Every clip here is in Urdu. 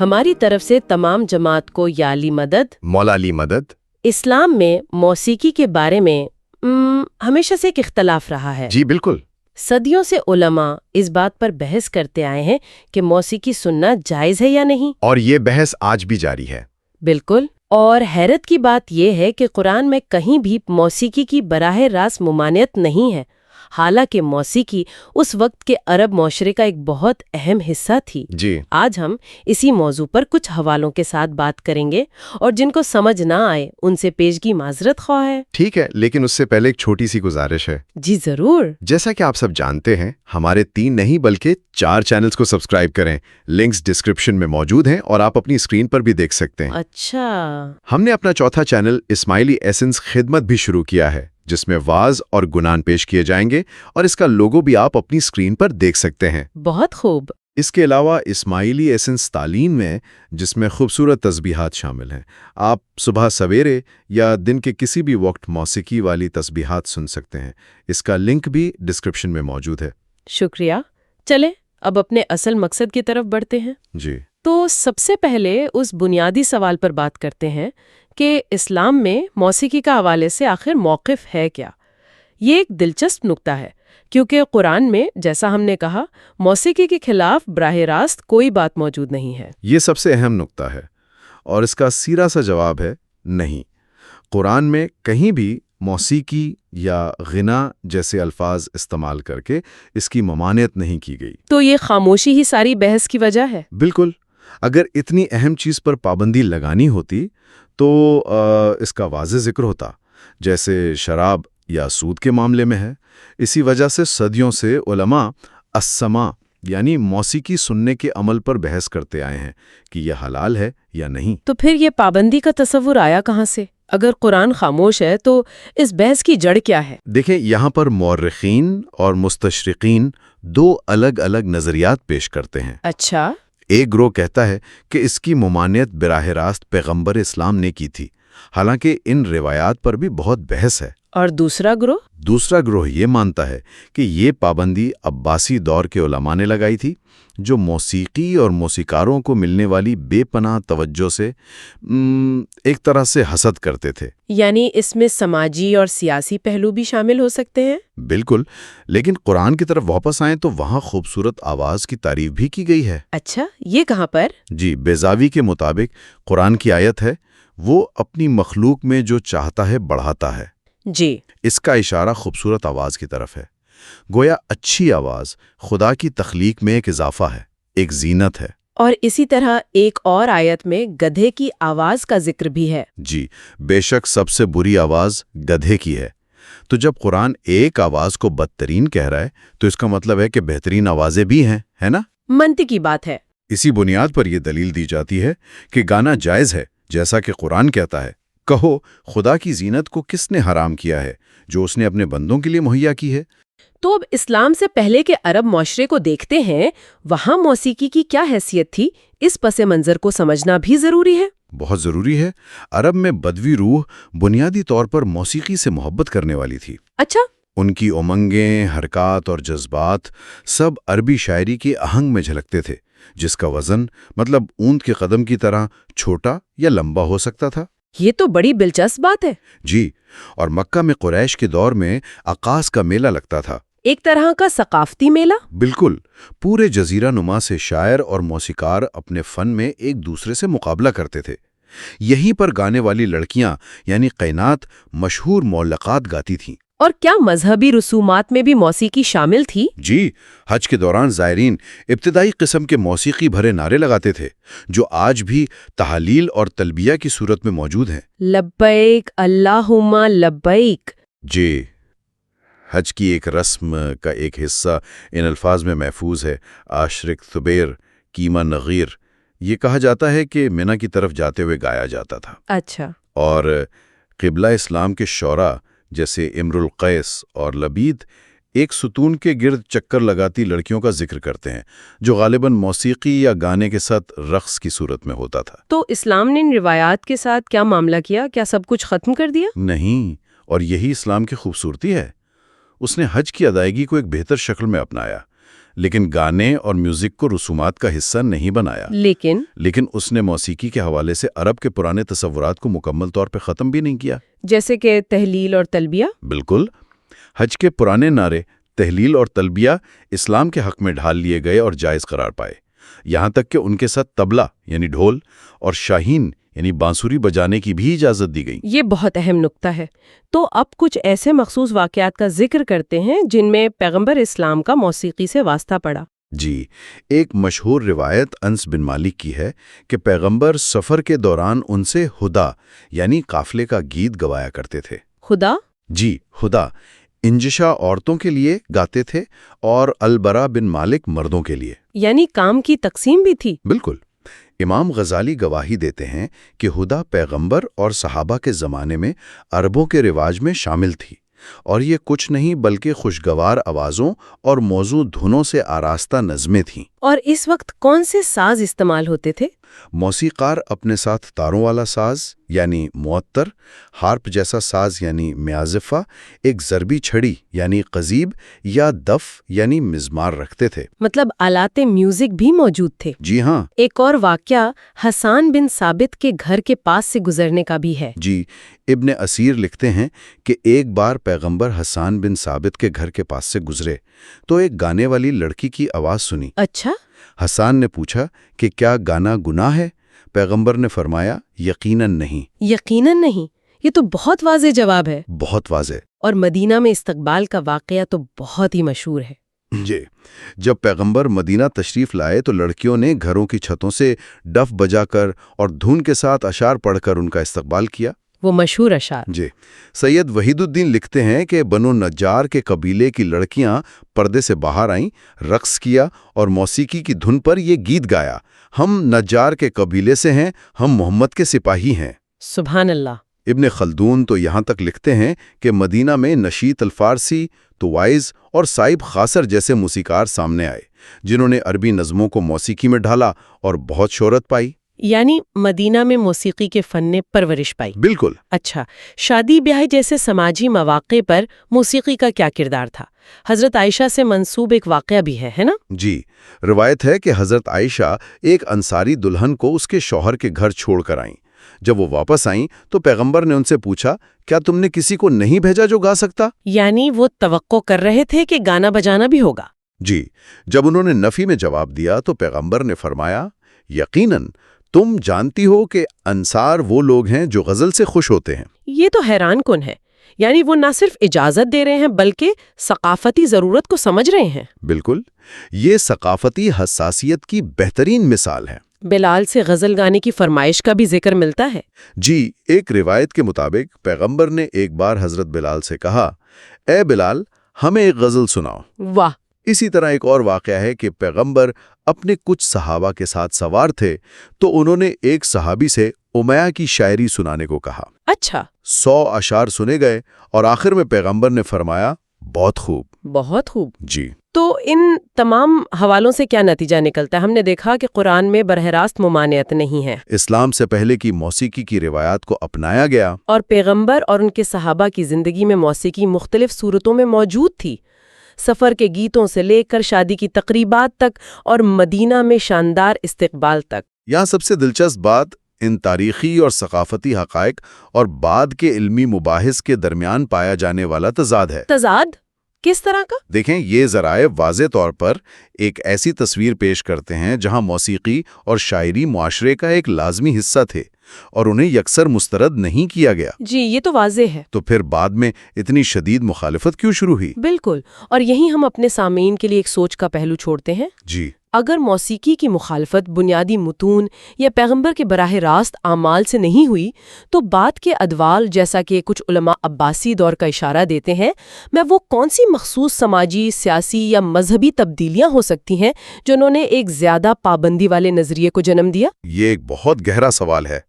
ہماری طرف سے تمام جماعت کو یا علی مدد، مولا علی مدد۔ اسلام میں موسیقی کے بارے میں ہمیشہ سے ایک اختلاف رہا ہے۔ جی بالکل۔ صدیوں سے علماء اس بات پر بحث کرتے آئے ہیں کہ موسیقی سننا جائز ہے یا نہیں، اور یہ بحث آج بھی جاری ہے۔ بالکل۔ اور حیرت کی بات یہ ہے کہ قرآن میں کہیں بھی موسیقی کی براہ راست ممانعت نہیں ہے، حالانکہ موسیقی اس وقت کے عرب معاشرے کا ایک بہت اہم حصہ تھی۔ جی آج ہم اسی موضوع پر کچھ حوالوں کے ساتھ بات کریں گے، اور جن کو سمجھ نہ آئے ان سے پیشگی معذرت خواہ ہے۔ ٹھیک ہے، لیکن اس سے پہلے ایک چھوٹی سی گزارش ہے۔ جی ضرور۔ جیسا کہ آپ سب جانتے ہیں، ہمارے 3 نہیں بلکہ 4 چینلز کو سبسکرائب کریں۔ لنکس ڈسکرپشن میں موجود ہیں اور آپ اپنی اسکرین پر بھی دیکھ سکتے ہیں۔ اچھا۔ ہم نے اپنا چوتھا چینل اسماعیلی ایسنس خدمت بھی شروع کیا ہے، جس میں واعظ اور گنان پیش کیے جائیں گے، اور اس کا لوگو بھی آپ اپنی اسکرین پر دیکھ سکتے ہیں۔ بہت خوب۔ اس کے علاوہ اسماعیلی ایسنس تعلیم میں، جس میں خوبصورت تسبیحات شامل ہیں، آپ صبح سویرے یا دن کے کسی بھی وقت موسیقی والی تسبیحات سن سکتے ہیں۔ اس کا لنک بھی ڈسکرپشن میں موجود ہے۔ شکریہ۔ چلیں اب اپنے اصل مقصد کی طرف بڑھتے ہیں۔ جی تو سب سے پہلے اس بنیادی سوال پر بات کرتے ہیں کہ اسلام میں موسیقی کا حوالے سے آخر موقف ہے کیا؟ یہ ایک دلچسپ نکتہ ہے، کیونکہ قرآن میں، جیسا ہم نے کہا، موسیقی کے خلاف براہ راست کوئی بات موجود نہیں ہے۔ یہ سب سے اہم نکتہ ہے، اور اس کا سیدھا سا جواب ہے نہیں۔ قرآن میں کہیں بھی موسیقی یا غنا جیسے الفاظ استعمال کر کے اس کی ممانعت نہیں کی گئی۔ تو یہ خاموشی ہی ساری بحث کی وجہ ہے؟ بالکل۔ اگر اتنی اہم چیز پر پابندی لگانی ہوتی تو اس کا واضح ذکر ہوتا، جیسے شراب یا سود کے معاملے میں ہے۔ اسی وجہ سے صدیوں سے علماء السماع یعنی موسیقی سننے کے عمل پر بحث کرتے آئے ہیں کہ یہ حلال ہے یا نہیں۔ تو پھر یہ پابندی کا تصور آیا کہاں سے؟ اگر قرآن خاموش ہے تو اس بحث کی جڑ کیا ہے؟ دیکھیں، یہاں پر مورخین اور مستشرقین 2 الگ الگ نظریات پیش کرتے ہیں۔ اچھا۔ ایک گروہ کہتا ہے کہ اس کی ممانعت براہ راست پیغمبر اسلام نے کی تھی، حالانکہ ان روایات پر بھی بہت بحث ہے۔ اور دوسرا گروہ؟ دوسرا گروہ یہ مانتا ہے کہ یہ پابندی عباسی دور کے علماء نے لگائی تھی، جو موسیقی اور موسیقاروں کو ملنے والی بے پناہ توجہ سے ایک طرح سے حسد کرتے تھے۔ یعنی اس میں سماجی اور سیاسی پہلو بھی شامل ہو سکتے ہیں؟ بالکل، لیکن قرآن کی طرف واپس آئیں تو وہاں خوبصورت آواز کی تعریف بھی کی گئی ہے۔ اچھا، یہ کہاں پر؟ جی، بیضاوی کے مطابق قرآن کی آیت ہے، وہ اپنی مخلوق میں جو چاہتا ہے بڑھاتا ہے۔ جی۔ اس کا اشارہ خوبصورت آواز کی طرف ہے۔ گویا اچھی آواز خدا کی تخلیق میں ایک اضافہ ہے، ایک زینت ہے۔ اور اسی طرح ایک اور آیت میں گدھے کی آواز کا ذکر بھی ہے۔ جی، بے شک سب سے بری آواز گدھے کی ہے۔ تو جب قرآن ایک آواز کو بدترین کہہ رہا ہے تو اس کا مطلب ہے کہ بہترین آوازیں بھی ہیں، ہے نا؟ منطقی بات ہے۔ اسی بنیاد پر یہ دلیل دی جاتی ہے کہ گانا جائز ہے، جیسا کہ قرآن کہتا ہے، کہو خدا کی زینت کو کس نے حرام کیا ہے، جو اس نے اپنے بندوں کے لیے مہیا کی ہے۔ تو اب اسلام سے پہلے کے عرب معاشرے کو دیکھتے ہیں، وہاں موسیقی کی کیا حیثیت تھی؟ اس پس منظر کو سمجھنا بھی ضروری ہے۔ بہت ضروری ہے۔ عرب میں بدوی روح بنیادی طور پر موسیقی سے محبت کرنے والی تھی۔ اچھا۔ ان کی امنگیں، حرکات اور جذبات سب عربی شاعری کے آہنگ میں جھلکتے تھے، جس کا وزن مطلب اونٹ کے قدم کی طرح چھوٹا یا لمبا ہو سکتا تھا۔ یہ تو بڑی دلچسپ بات ہے۔ جی، اور مکہ میں قریش کے دور میں عکاس کا میلہ لگتا تھا، ایک طرح کا ثقافتی میلہ۔ بالکل۔ پورے جزیرہ نما سے شاعر اور موسیقار اپنے فن میں ایک دوسرے سے مقابلہ کرتے تھے۔ یہیں پر گانے والی لڑکیاں یعنی قینات مشہور معلقات گاتی تھیں۔ اور کیا مذہبی رسومات میں بھی موسیقی شامل تھی؟ جی، حج کے دوران زائرین ابتدائی قسم کے موسیقی بھرے نعرے لگاتے تھے، جو آج بھی تحلیل اور تلبیہ کی صورت میں موجود ہیں۔ لبیک اللہم لبیک۔ جی، حج کی ایک رسم کا ایک حصہ ان الفاظ میں محفوظ ہے، عاشق ثبیر کیما نغیر۔ یہ کہا جاتا ہے کہ منی کی طرف جاتے ہوئے گایا جاتا تھا۔ اچھا۔ اور قبلہ اسلام کے شعراء جیسے امر القیس اور لبید ایک ستون کے گرد چکر لگاتی لڑکیوں کا ذکر کرتے ہیں، جو غالباً موسیقی یا گانے کے ساتھ رقص کی صورت میں ہوتا تھا۔ تو اسلام نے ان روایات کے ساتھ کیا معاملہ کیا؟ کیا سب کچھ ختم کر دیا؟ نہیں، اور یہی اسلام کی خوبصورتی ہے۔ اس نے حج کی ادائیگی کو ایک بہتر شکل میں اپنایا، لیکن گانے اور میوزک کو رسومات کا حصہ نہیں بنایا۔ لیکن اس نے موسیقی کے حوالے سے عرب کے پرانے تصورات کو مکمل طور پہ ختم بھی نہیں کیا۔ جیسے کہ تہلیل اور تلبیہ؟ بالکل، حج کے پرانے نعرے تہلیل اور تلبیہ اسلام کے حق میں ڈھال لیے گئے اور جائز قرار پائے، یہاں تک کہ ان کے ساتھ طبلہ یعنی ڈھول اور شاہین یعنی بانسری بجانے کی بھی اجازت دی گئی۔ یہ بہت اہم نکتہ ہے۔ تو اب کچھ ایسے مخصوص واقعات کا ذکر کرتے ہیں جن میں پیغمبر اسلام کا موسیقی سے واسطہ پڑا۔ جی، ایک مشہور روایت انس بن مالک کی ہے کہ پیغمبر سفر کے دوران ان سے ہدا یعنی قافلے کا گیت گوایا کرتے تھے۔ خدا؟ جی، ہدا انجشا عورتوں کے لیے گاتے تھے اور البرا بن مالک مردوں کے لیے۔ یعنی کام کی تقسیم بھی تھی؟ بالکل۔ امام غزالی گواہی دیتے ہیں کہ ہدا پیغمبر اور صحابہ کے زمانے میں عربوں کے رواج میں شامل تھی، اور یہ کچھ نہیں بلکہ خوشگوار آوازوں اور موزوں دھنوں سے آراستہ نظمیں تھیں۔ اور اس وقت کون سے ساز استعمال ہوتے تھے؟ موسیقار اپنے ساتھ تاروں والا ساز یعنی معطر، ہارپ جیسا ساز یعنی معازفہ، ایک ضربی چھڑی یعنی قضیب یا دف یعنی مزمار رکھتے تھے۔ مطلب آلات میوزک بھی موجود تھے۔ جی ہاں۔ ایک اور واقعہ حسان بن ثابت کے گھر کے پاس سے گزرنے کا بھی ہے۔ جی، ابن اسیر لکھتے ہیں کہ ایک بار پیغمبر حسان بن ثابت کے گھر کے پاس سے گزرے تو ایک گانے والی لڑکی کی آواز سنی۔ اچھا؟ حسان نے پوچھا کہ کیا گانا گناہ ہے؟ پیغمبر نے فرمایا یقیناً نہیں۔ یقیناً نہیں، یہ تو بہت واضح جواب ہے۔ بہت واضح۔ اور مدینہ میں استقبال کا واقعہ تو بہت ہی مشہور ہے۔ جی، جب پیغمبر مدینہ تشریف لائے تو لڑکیوں نے گھروں کی چھتوں سے ڈف بجا کر اور دھن کے ساتھ اشعار پڑھ کر ان کا استقبال کیا۔ وہ مشہور اشعار؟ جی، سید وحید الدین لکھتے ہیں کہ بنو نجار کے قبیلے کی لڑکیاں پردے سے باہر آئیں، رقص کیا اور موسیقی کی دھن پر یہ گیت گایا، ہم نجار کے قبیلے سے ہیں، ہم محمد کے سپاہی ہیں۔ سبحان اللہ۔ ابن خلدون تو یہاں تک لکھتے ہیں کہ مدینہ میں نشیط الفارسی، توائز اور صائب خاصر جیسے موسیقار سامنے آئے، جنہوں نے عربی نظموں کو موسیقی میں ڈھالا اور بہت شہرت پائی۔ یعنی مدینہ میں موسیقی کے فن نے پرورش پائی۔ بالکل۔ اچھا، شادی بیاہ جیسے سماجی مواقع پر موسیقی کا کیا کردار تھا؟ حضرت عائشہ سے منسوب ایک واقعہ بھی ہے نا؟ جی، روایت ہے کہ حضرت عائشہ ایک انصاری دلہن کو اس کے شوہر کے گھر چھوڑ کر آئیں۔ جب وہ واپس آئیں تو پیغمبر نے ان سے پوچھا، کیا تم نے کسی کو نہیں بھیجا جو گا سکتا؟ یعنی وہ توقع کر رہے تھے کہ گانا بجانا بھی ہوگا۔ جی، جب انہوں نے نفی میں جواب دیا تو پیغمبر نے فرمایا، یقیناً تم جانتی ہو کہ انصار وہ لوگ ہیں جو غزل سے خوش ہوتے ہیں۔ یہ تو حیران کن ہے، یعنی وہ نہ صرف اجازت دے رہے ہیں بلکہ ثقافتی ضرورت کو سمجھ رہے ہیں۔ بالکل، یہ ثقافتی حساسیت کی بہترین مثال ہے۔ بلال سے غزل گانے کی فرمائش کا بھی ذکر ملتا ہے۔ جی، ایک روایت کے مطابق پیغمبر نے ایک بار حضرت بلال سے کہا، اے بلال، ہمیں ایک غزل سناؤ۔ واہ! اسی طرح ایک اور واقعہ ہے کہ پیغمبر اپنے کچھ صحابہ کے ساتھ سوار تھے تو انہوں نے ایک صحابی سے امیہ کی شاعری سنانے کو کہا۔ اچھا۔ 100 اشعار سنے گئے اور آخر میں پیغمبر نے فرمایا، بہت خوب۔ بہت خوب۔ جی۔ تو ان تمام حوالوں سے کیا نتیجہ نکلتا ہے؟ ہم نے دیکھا کہ قرآن میں براہ راست ممانعت نہیں ہے۔ اسلام سے پہلے کی موسیقی کی روایات کو اپنایا گیا، اور پیغمبر اور ان کے صحابہ کی زندگی میں موسیقی مختلف صورتوں میں موجود تھی، سفر کے گیتوں سے لے کر شادی کی تقریبات تک اور مدینہ میں شاندار استقبال تک۔ یہاں سب سے دلچسپ بات ان تاریخی اور ثقافتی حقائق اور بعد کے علمی مباحث کے درمیان پایا جانے والا تضاد ہے۔ تضاد کس طرح کا؟ دیکھیں، یہ ذرائع واضح طور پر ایک ایسی تصویر پیش کرتے ہیں جہاں موسیقی اور شاعری معاشرے کا ایک لازمی حصہ تھے اور انہیں یکسر مسترد نہیں کیا گیا۔ جی، یہ تو واضح ہے۔ تو پھر بعد میں اتنی شدید مخالفت کیوں شروع ہوئی؟ بالکل، اور یہی ہم اپنے سامعین کے لیے ایک سوچ کا پہلو چھوڑتے ہیں۔ جی، اگر موسیقی کی مخالفت بنیادی متون یا پیغمبر کے براہ راست اعمال سے نہیں ہوئی تو بعد کے ادوال، جیسا کہ کچھ علماء عباسی دور کا اشارہ دیتے ہیں، میں وہ کون سی مخصوص سماجی، سیاسی یا مذہبی تبدیلیاں ہو سکتی ہیں جنہوں نے ایک زیادہ پابندی والے نظریے کو جنم دیا؟ یہ ایک بہت گہرا سوال ہے۔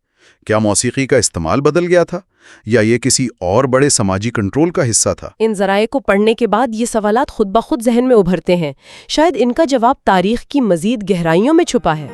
کیا موسیقی کا استعمال بدل گیا تھا یا یہ کسی اور بڑے سماجی کنٹرول کا حصہ تھا؟ ان ذرائع کو پڑھنے کے بعد یہ سوالات خود بخود ذہن میں ابھرتے ہیں۔ شاید ان کا جواب تاریخ کی مزید گہرائیوں میں چھپا ہے۔